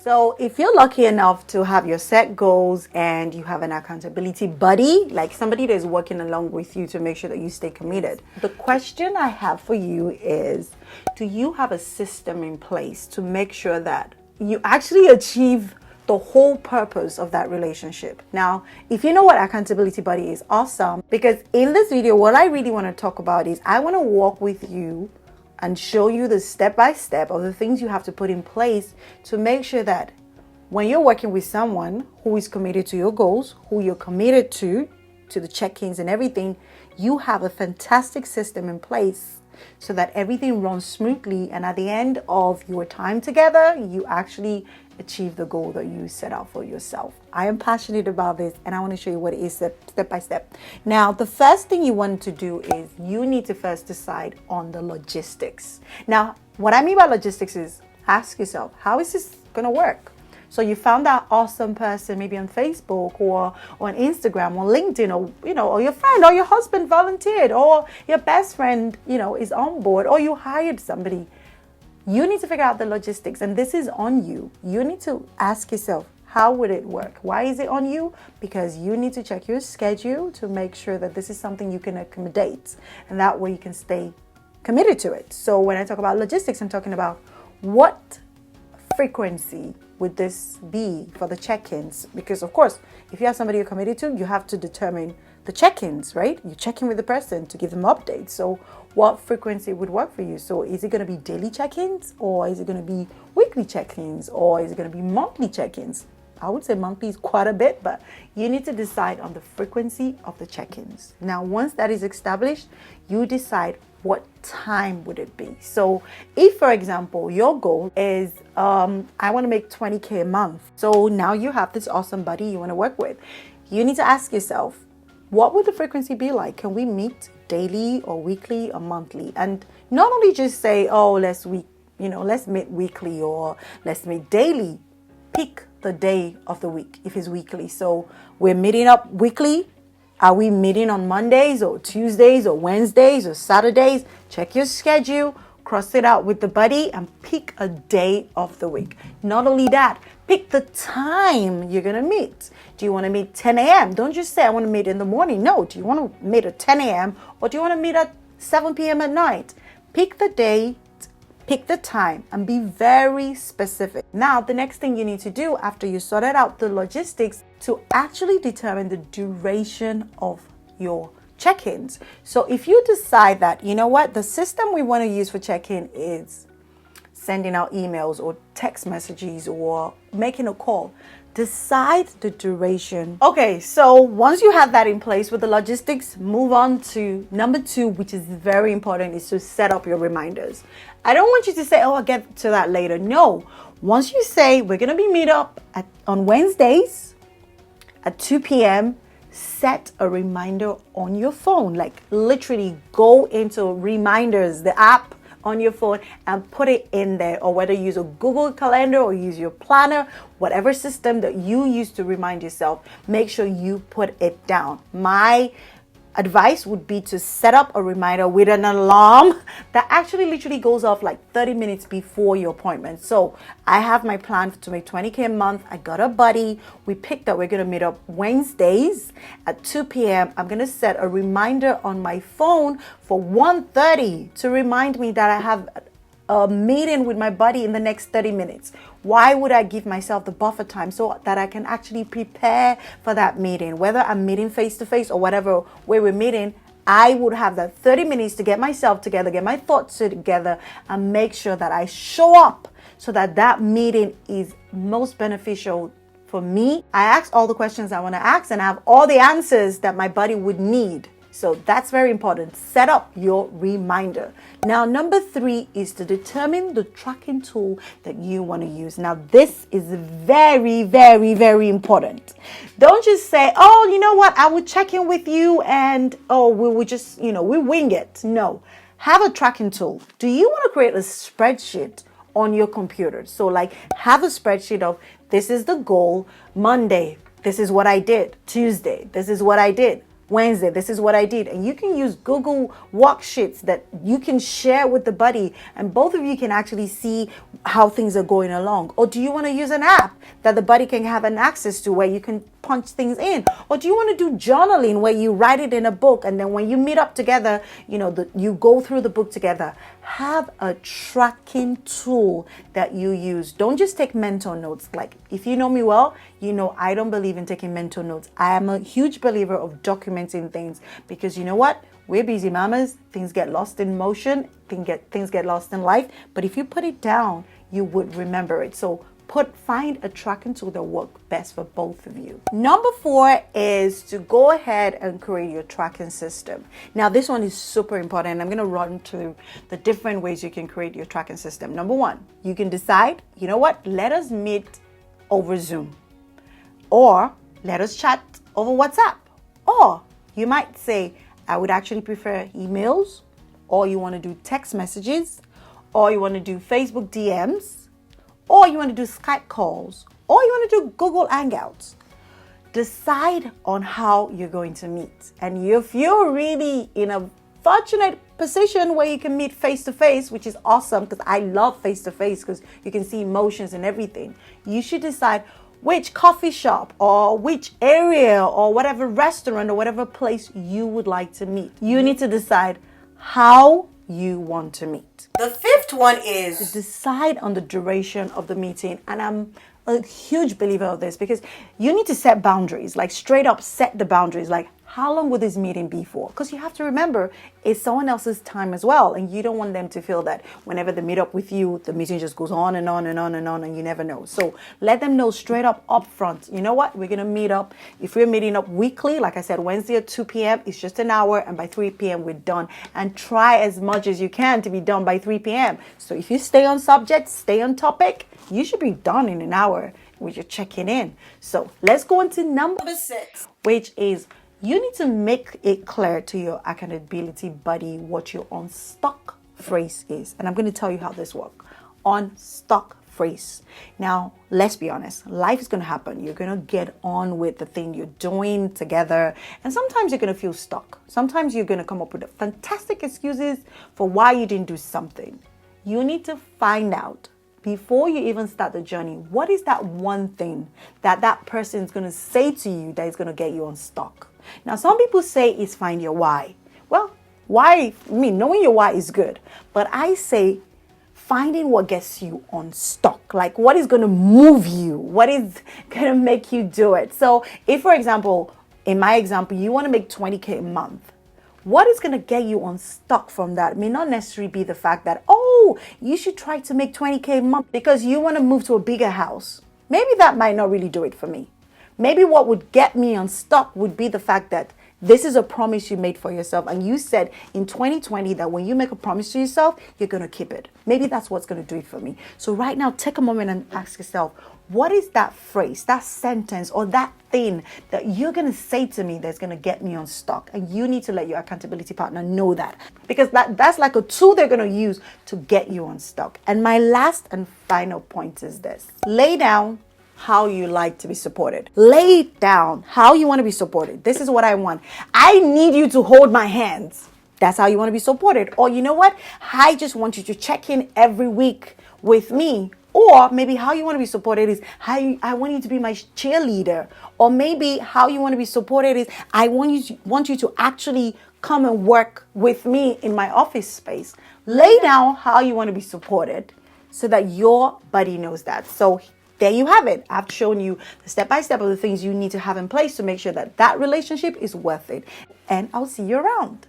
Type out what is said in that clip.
So if you're lucky enough to have your set goals and you have an accountability buddy, like somebody that is working along with you to make sure that you stay committed, the question I have for you is, do you have a system in place to make sure that you actually achieve the whole purpose of that relationship? Now, if you know what accountability buddy is, awesome, because in this video, what I really want to talk about is I want to walk with you and show you the step-by-step of the things you have to put in place to make sure that when you're working with someone who is committed to your goals, who you're committed to the check-ins and everything, you have a fantastic system in place so that everything runs smoothly, and at the end of your time together, you actually achieve the goal that you set out for yourself. I am passionate about this, and I want to show you what it is step by step. Now, the first thing you want to do is you need to first decide on the logistics. Now, what I mean by logistics is ask yourself, how is this going to work? So you found that awesome person, maybe on Facebook or on Instagram or LinkedIn, or, or your friend or your husband volunteered, or your best friend, is on board, or you hired somebody. You need to figure out the logistics, and this is on you. You need to ask yourself, how would it work? Why is it on you? Because you need to check your schedule to make sure that this is something you can accommodate, and that way you can stay committed to it. So when I talk about logistics, I'm talking about what frequency would this be for the check-ins? Because of course, if you have somebody you're committed to, you have to determine the check-ins, right? You check in with the person to give them updates. So what frequency would work for you? So is it going to be daily check-ins, or is it going to be weekly check-ins, or is it going to be monthly check-ins? I would say monthly is quite a bit, but you need to decide on the frequency of the check-ins. Now, once that is established, you decide what time would it be. So if, for example, your goal is, I want to make 20K a month. So now you have this awesome buddy you want to work with. You need to ask yourself, what would the frequency be like? Can we meet daily or weekly or monthly? And not only just say, oh, let's meet weekly or let's meet daily. Pick the day of the week if it's weekly. So we're meeting up weekly. Are we meeting on Mondays or Tuesdays or Wednesdays or Saturdays? Check your schedule, cross it out with the buddy, and pick a day of the week. Not only that, pick the time you're going to meet. Do you want to meet 10 a.m.? Don't just say, I want to meet in the morning. No, do you want to meet at 10 a.m. or do you want to meet at 7 p.m. at night? Pick the day, pick the time, and be very specific. Now, the next thing you need to do after you sorted out the logistics to actually determine the duration of your check-ins. So if you decide that, the system we want to use for check-in is sending out emails or text messages or making a call, decide the duration. Okay, so once you have that in place with the logistics, move on to number 2, which is very important, is to set up your reminders. I don't want you to say, oh, I'll get to that later. No, once you say we're going to be meet up on Wednesdays at 2 p.m., set a reminder on your phone. Like literally go into reminders, the app on your phone, and put it in there, or whether you use a Google Calendar or use your planner, whatever system that you use to remind yourself, make sure you put it down. My advice would be to set up a reminder with an alarm that actually literally goes off like 30 minutes before your appointment. So I have my plan to make 20K a month. I got a buddy. We picked that we're going to meet up Wednesdays at 2 p.m. I'm going to set a reminder on my phone for 1:30 to remind me that I have a meeting with my buddy in the next 30 minutes. Why would I give myself the buffer time so that I can actually prepare for that meeting? Whether I'm meeting face to face or whatever way we're meeting, I would have that 30 minutes to get myself together, get my thoughts together, and make sure that I show up so that that meeting is most beneficial for me. I ask all the questions I want to ask, and I have all the answers that my buddy would need. So that's very important. Set up your reminder. Now, number 3 is to determine the tracking tool that you want to use. Now, this is very, very, very important. Don't just say, oh, you know what? I will check in with you and, oh, we will just, we wing it. No, have a tracking tool. Do you want to create a spreadsheet on your computer? So like have a spreadsheet of this is the goal. Monday, this is what I did. Tuesday, this is what I did. Wednesday, this is what I did. And you can use Google worksheets that you can share with the buddy, and both of you can actually see how things are going along. Or do you want to use an app that the buddy can have an access to where you can punch things in? Or do you want to do journaling where you write it in a book, and then when you meet up together, you go through the book together? Have a tracking tool that you use. Don't just take mental notes. Like, if you know me well, you know I don't believe in taking mental notes. I am a huge believer of documenting things, because you know what? We're busy mamas. Things get lost in motion. Things get lost in life. But if you put it down, you would remember it. So find a tracking tool that works best for both of you. Number 4 is to go ahead and create your tracking system. Now, this one is super important. I'm going to run through the different ways you can create your tracking system. Number 1, you can decide, you know what? Let us meet over Zoom, or let us chat over WhatsApp. Or you might say, I would actually prefer emails, or you want to do text messages, or you want to do Facebook DMs, or you want to do Skype calls, or you want to do Google Hangouts. Decide on how you're going to meet. And if you're really in a fortunate position where you can meet face to face, which is awesome, because I love face to face because you can see emotions and everything, you should decide which coffee shop or which area or whatever restaurant or whatever place you would like to meet. You need to decide how you want to meet. The 5th one is to decide on the duration of the meeting. And I'm a huge believer of this, because you need to set boundaries, like straight up set the boundaries. Like, how long will this meeting be for? Because you have to remember, it's someone else's time as well. And you don't want them to feel that whenever they meet up with you, the meeting just goes on and on and on and on, and you never know. So let them know straight up front. You know what? We're going to meet up. If we're meeting up weekly, like I said, Wednesday at 2 p.m., it's just an hour. And by 3 p.m., we're done. And try as much as you can to be done by 3 p.m. So if you stay on subject, stay on topic, you should be done in an hour with your checking in. So let's go into number 6, which is you need to make it clear to your accountability buddy what your on stock phrase is. And I'm going to tell you how this works. On stock phrase. Now, let's be honest. Life is going to happen. You're going to get on with the thing you're doing together. And sometimes you're going to feel stuck. Sometimes you're going to come up with fantastic excuses for why you didn't do something. You need to find out, before you even start the journey, what is that one thing that person is going to say to you that is going to get you unstuck? Now, some people say it's find your why. Well, why? Knowing your why is good. But I say finding what gets you unstuck. Like, what is going to move you? What is going to make you do it? So if, for example, in my example, you want to make 20K a month, what is going to get you unstuck from that may not necessarily be the fact that, you should try to make 20K a month because you want to move to a bigger house. Maybe that might not really do it for me. Maybe what would get me unstuck would be the fact that this is a promise you made for yourself. And you said in 2020 that when you make a promise to yourself, you're going to keep it. Maybe that's what's going to do it for me. So right now, take a moment and ask yourself, what is that phrase, that sentence, or that thing that you're going to say to me that's going to get me unstuck? And you need to let your accountability partner know that, because that's like a tool they're going to use to get you unstuck. And my last and final point is this: lay down how you like to be supported. Lay down how you want to be supported. This is what I want. I need you to hold my hands. That's how you want to be supported. Or you know what? I just want you to check in every week with me. Or maybe how you want to be supported is, I want you to be my cheerleader. Or maybe how you want to be supported is, I want you to actually come and work with me in my office space. Lay down how you want to be supported so that your buddy knows that. So there you have it. I've shown you the step-by-step of the things you need to have in place to make sure that that relationship is worth it. And I'll see you around.